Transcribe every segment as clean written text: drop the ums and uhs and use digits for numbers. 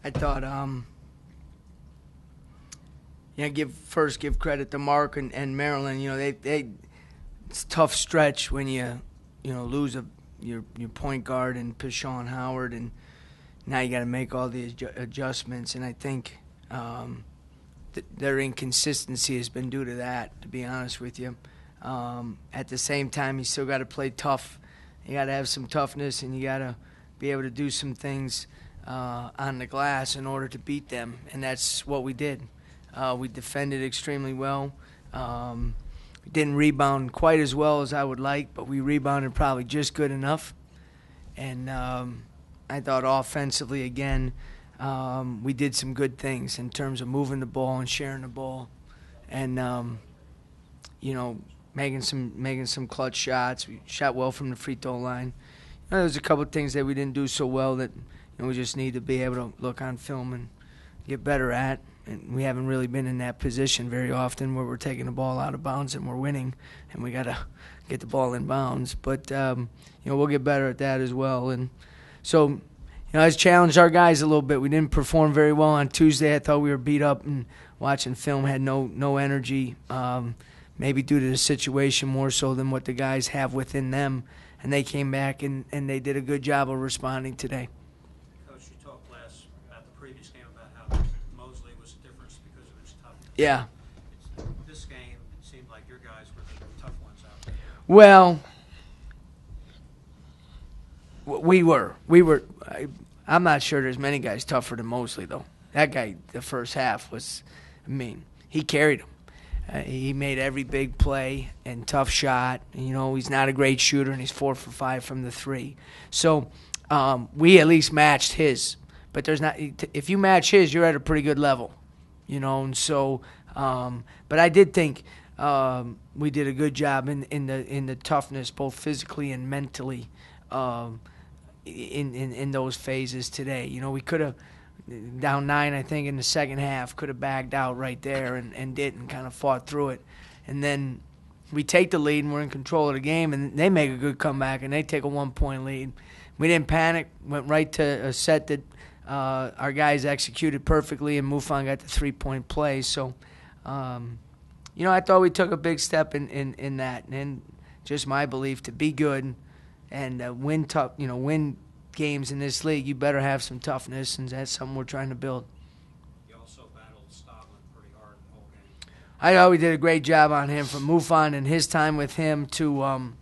I thought, give credit to Mark and Maryland. It's a tough stretch when you lose your point guard and Pishon Howard, and now you got to make all these adjustments. And I think their inconsistency has been due to that, to be honest with you. At the same time, you still got to play tough. You got to have some toughness, and you got to be able to do some things on the glass in order to beat them, and that's what we did. We defended extremely well. We didn't rebound quite as well as I would like, but we rebounded probably just good enough. And I thought offensively, again, we did some good things in terms of moving the ball and sharing the ball, and making some clutch shots. We shot well from the free throw line. There's a couple of things that we didn't do so well that we just need to be able to look on film and get better at. And we haven't really been in that position very often where we're taking the ball out of bounds and we're winning, and we got to get the ball in bounds. But we'll get better at that as well. And so, it's challenged our guys a little bit. We didn't perform very well on Tuesday. I thought we were beat up, and watching film had no energy. Maybe due to the situation more so than what the guys have within them. And they came back and they did a good job of responding today. Coach, you talked last about the previous game about how Mosley was a difference because of his toughness. Yeah. This game, it seemed like your guys were the tough ones out there. Well, we were. I'm not sure there's many guys tougher than Mosley, though. That guy, the first half was, he carried him. He made every big play and tough shot. He's not a great shooter, and he's 4 for 5 from the three. So we at least matched his. But there's not. If you match his, you're at a pretty good level, And so, but I did think we did a good job in the toughness, both physically and mentally, in those phases today. We could have. Down 9, I think, in the second half, could have bagged out right there and didn't, kind of fought through it. And then we take the lead and we're in control of the game, and they make a good comeback and they take a 1-point lead. We didn't panic, went right to a set that our guys executed perfectly, and Mufon got the 3-point play. So, I thought we took a big step in that, and just my belief to be good and win tough, win games in this league, you better have some toughness, and that's something we're trying to build. You also battled Stoglin pretty hard the whole game. I thought we did a great job on him, from Mufon and his time with him to,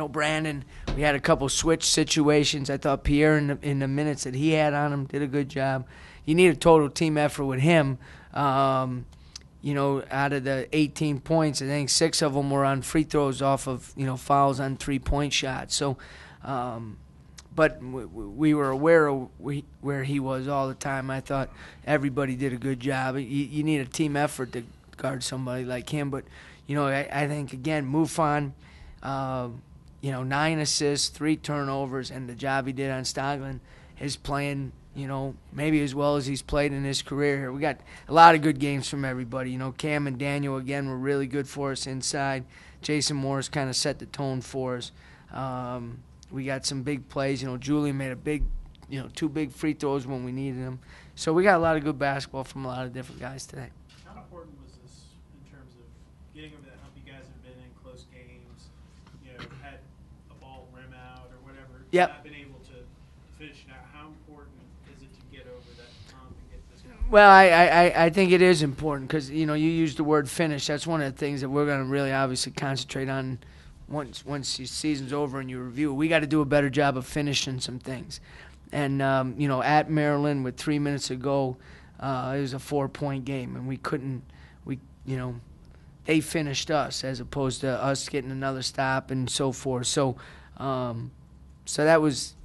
Brandon. We had a couple switch situations. I thought Pierre, in the minutes that he had on him, did a good job. You need a total team effort with him. Out of the 18 points, I think 6 of them were on free throws off of, fouls on 3-point shots. So, but we were aware of where he was all the time. I thought everybody did a good job. You need a team effort to guard somebody like him. But, I think, again, Mufon, 9 assists, 3 turnovers, and the job he did on Stoglin is playing, maybe as well as he's played in his career here. We got a lot of good games from everybody. Cam and Daniel, again, were really good for us inside. Jason Morris kind of set the tone for us. We got some big plays. Julian made a big, 2 big free throws when we needed them. So we got a lot of good basketball from a lot of different guys today. How important was this in terms of getting over that hump? You guys have been in close games, had a ball rim out or whatever. Yep. Not been able to finish it out. How important is it to get over that hump and get this? Well, I think it is important because, you used the word finish. That's one of the things that we're going to really obviously concentrate on. Once the season's over and you review, we got to do a better job of finishing some things. And, at Maryland with 3 minutes to go, it was a 4-point game, and we couldn't, they finished us as opposed to us getting another stop and so forth. So, so that was,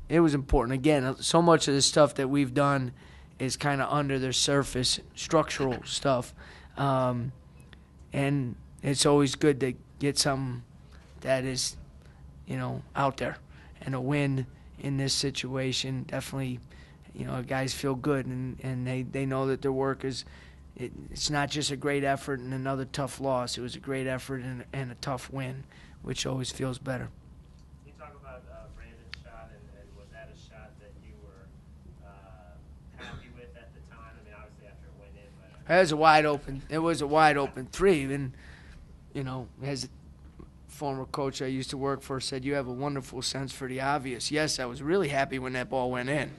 it was important. Again, so much of the stuff that we've done is kind of under the surface, structural stuff. And it's always good to get something that is, out there. And a win in this situation definitely, guys feel good, and they know that their work is, it's not just a great effort and another tough loss. It was a great effort and a tough win, which always feels better. Can you talk about Brandon's shot, and was that a shot that you were It was a wide open three. And, you know, as a former coach I used to work for said, you have a wonderful sense for the obvious. Yes, I was really happy when that ball went in,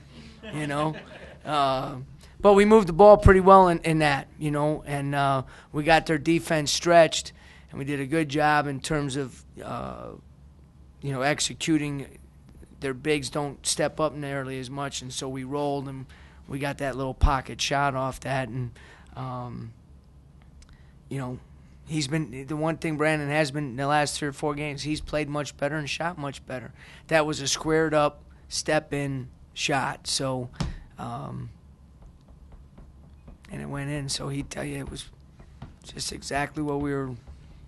you know. But we moved the ball pretty well in that, you know, and we got their defense stretched, and we did a good job in terms of, you know, executing. Their bigs don't step up nearly as much, and so we rolled, and we got that little pocket shot off that. And, you know, he's been the one thing Brandon has been in the last 3 or 4 games. He's played much better and shot much better. That was a squared up, step in shot. So, and it went in. So he'd tell you it was just exactly what we were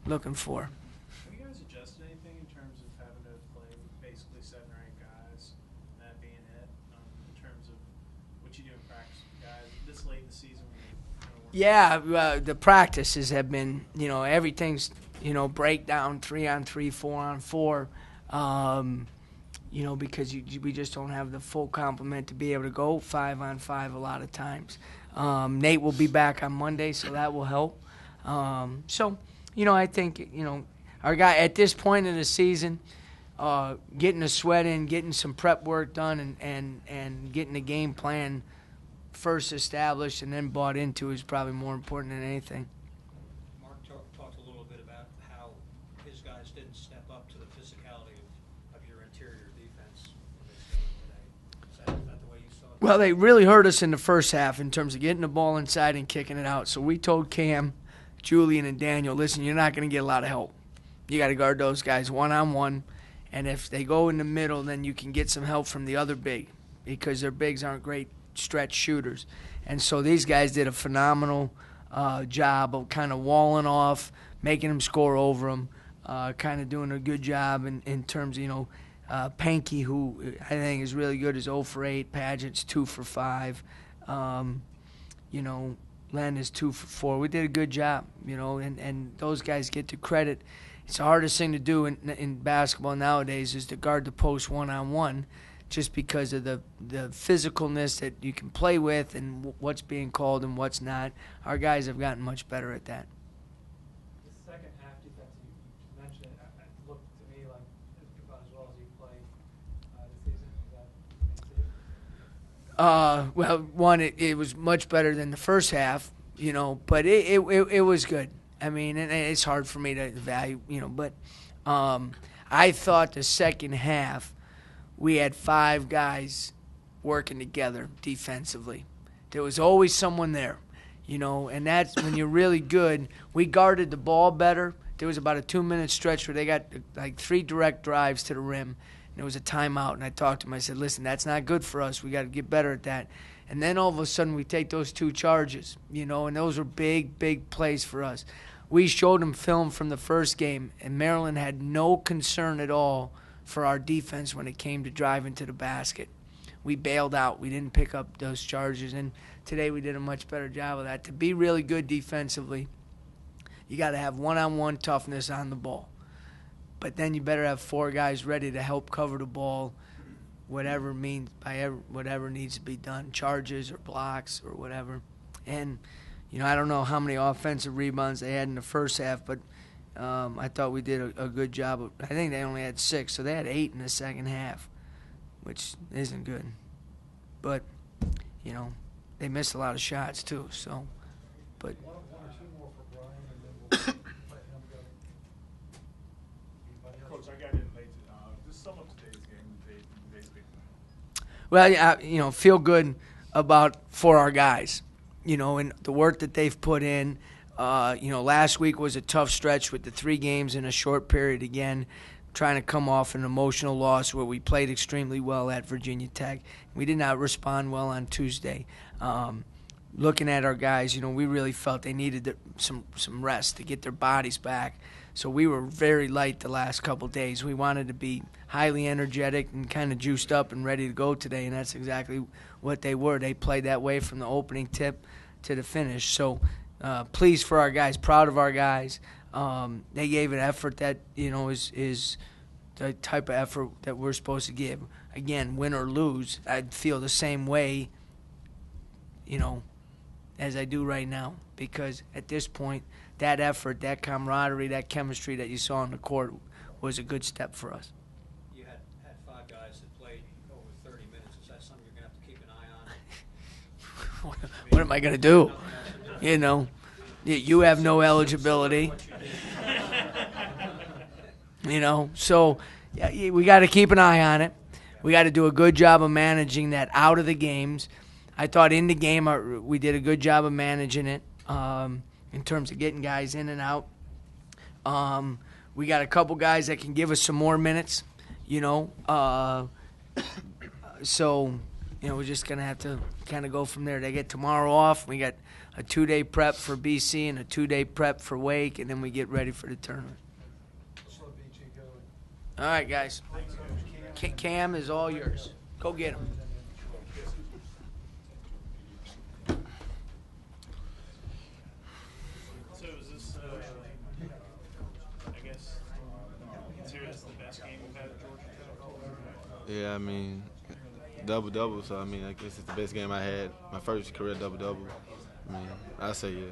looking for. Have you guys adjusted anything in terms of having to play with basically 7 or 8 guys, and that being it, in terms of what you do in practice with guys this late in the season? Yeah, the practices have been, you know, everything's, you know, breakdown 3-on-3, 4-on-4, you know, because we just don't have the full complement to be able to go 5-on-5 a lot of times. Nate will be back on Monday, so that will help. So, you know, I think, you know, our guy at this point in the season, getting a sweat in, getting some prep work done, and getting the game plan first established and then bought into is probably more important than anything. Mark talked a little bit about how his guys didn't step up to the physicality of your interior defense in this game today. Is that the way you saw it? Well, they really hurt us in the first half in terms of getting the ball inside and kicking it out. So we told Cam, Julian, and Daniel, listen, you're not going to get a lot of help. You got to guard those guys one-on-one, and if they go in the middle, then you can get some help from the other big because their bigs aren't great stretch shooters. And so these guys did a phenomenal job of kind of walling off, making them score over them, kind of doing a good job in terms of, you know, Panky, who I think is really good, is 0 for 8. Paget's 2 for 5. You know, Len is 2 for 4. We did a good job, you know, and those guys get the credit. It's the hardest thing to do in basketball nowadays is to guard the post one-on-one, just because of the physicalness that you can play with and what's being called and what's not. Our guys have gotten much better at that. The second half defense, you mentioned it, it looked to me like about as well as you played this season. Is that Well, one, it was much better than the first half, you know, but it was good. I mean, and it's hard for me to value, you know, but I thought the second half we had 5 guys working together defensively. There was always someone there, you know, and that's when you're really good. We guarded the ball better. There was about a 2-minute stretch where they got like 3 direct drives to the rim, and there was a timeout, and I talked to him. I said, listen, that's not good for us. We got to get better at that. And then all of a sudden we take those 2 charges, you know, and those were big, big plays for us. We showed them film from the first game, and Maryland had no concern at all for our defense when it came to driving to the basket. We bailed out. We didn't pick up those charges, and today we did a much better job of that. To be really good defensively, you got to have one-on-one toughness on the ball. But then you better have 4 guys ready to help cover the ball, whatever needs to be done, charges or blocks or whatever. And, you know, I don't know how many offensive rebounds they had in the first half, but I thought we did a good job. I think they only had 6, so they had 8 in the second half, which isn't good. But, you know, they missed a lot of shots too. So, but one or two more for Brian, and then we'll let him go. Anybody else? Coach, I got in late. Just sum up today's game. Basically. well, you know, feel good for our guys, you know, and the work that they've put in. You know, last week was a tough stretch with the 3 games in a short period again, trying to come off an emotional loss where we played extremely well at Virginia Tech. We did not respond well on Tuesday. Looking at our guys, you know, we really felt they needed some rest to get their bodies back. So we were very light the last couple days. We wanted to be highly energetic and kind of juiced up and ready to go today, and that's exactly what they were. They played that way from the opening tip to the finish. So pleased for our guys, proud of our guys. They gave an effort that, you know, is the type of effort that we're supposed to give. Again, win or lose, I'd feel the same way, you know, as I do right now, because at this point, that effort, that camaraderie, that chemistry that you saw on the court was a good step for us. You had 5 guys that played over 30 minutes. Is that something you're going to have to keep an eye on? What am I going to do? You know, you have no eligibility. You know, so yeah, we got to keep an eye on it. We got to do a good job of managing that out of the games. I thought in the game we did a good job of managing it in terms of getting guys in and out. We got a couple guys that can give us some more minutes, you know. So, you know, we're just going to have to kind of go from there. They get tomorrow off. We got a 2-day prep for BC and a 2-day prep for Wake, and then we get ready for the tournament. All right, guys. Cam is all yours. Go get him. So is this, I guess, consider this the best game we've had at Georgia Tech? Yeah, I mean, double-double, so I mean, I guess it's the best game I had. My first career double-double. I mean, I say yeah.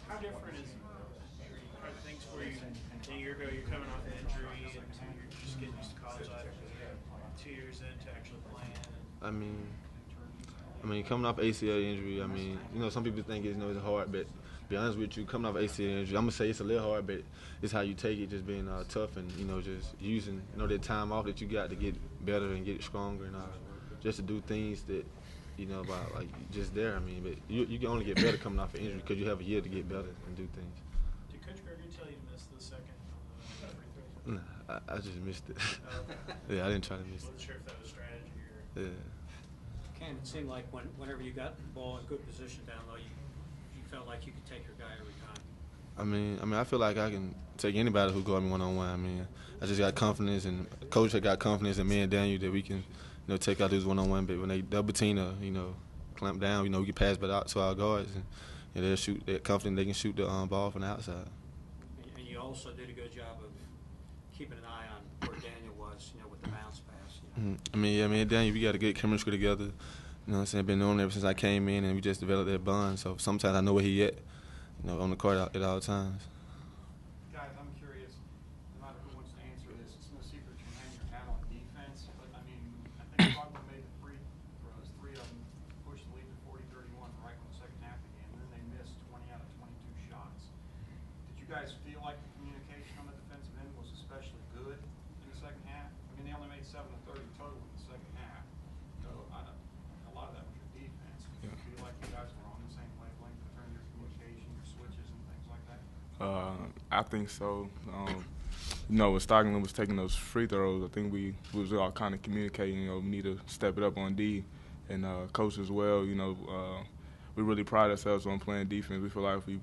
How different are things for you? A year ago, you're coming off an injury, and you're just getting used to college life. 2 years into actually playing. I mean, coming off ACL injury, I mean, you know, some people think it's, you know, it's hard, but to be honest with you, coming off ACL injury, I'm gonna say it's a little hard, but it's how you take it, just being tough and, you know, just using, you know, that time off that you got to get better and get stronger and just to do things that, you know, about like just there. I mean, but you can only get better coming off an injury because you have a year to get better and do things. Did Coach Gregory tell you to miss the second free throw? Nah, I just missed it. Okay. Yeah, I didn't try to miss Wasn't it. sure if that was strategy or. Yeah. Cam, it seemed like whenever you got the ball in good position down low, you felt like you could take your guy every time. I mean, I feel like I can take anybody who guard me one-on-one. I mean, I just got confidence, and Coach had got confidence in me and Daniel that we can, you know, take out this one-on-one. But when they double team, you know, clamp down, you know, we can pass it out to our guards, and you know, they'll shoot. They're confident they can shoot the ball from the outside. And you also did a good job of keeping an eye on where Daniel was, you know, with the bounce pass. You know. I mean, me and Daniel, we got a good chemistry together. You know what I'm saying? Been knowing him ever since I came in, and we just developed that bond. So sometimes I know where he at, you know, on the court at all times. Guys, I'm curious, no matter who wants to answer this, it's no secret you hang your hat on defense, but I mean, I think Rockland made the free throws. 3 of them pushed the lead to 40-31 right when the second half began, and then they missed 20 out of 22 shots. Did you guys feel like the communication on the defensive end was especially good in the second half? I mean, they only made 7 of 30 total in the second half. So a lot of that was your defense. Did you feel like you guys were on the same wavelength in terms of your communication, your switches, and things like that? I think so. You know, when Stockton was taking those free throws, I think we was all kind of communicating, you know, we need to step it up on D. And Coach as well, you know, we really pride ourselves on playing defense. We feel like if we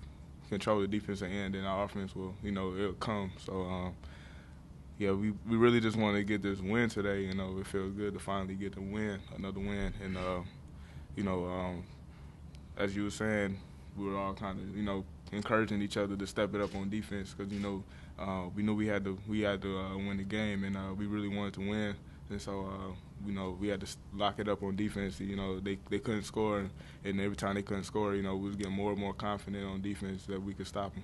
control the defensive end, then our offense will, you know, it'll come. So, yeah, we really just wanted to get this win today. You know, it feels good to finally get the win, another win. And, you know, as you were saying, we were all kind of, you know, encouraging each other to step it up on defense because, you know, we knew we had to win the game, and we really wanted to win. And so, you know, we had to lock it up on defense. You know, they couldn't score, and every time they couldn't score, you know, we was getting more and more confident on defense that we could stop them.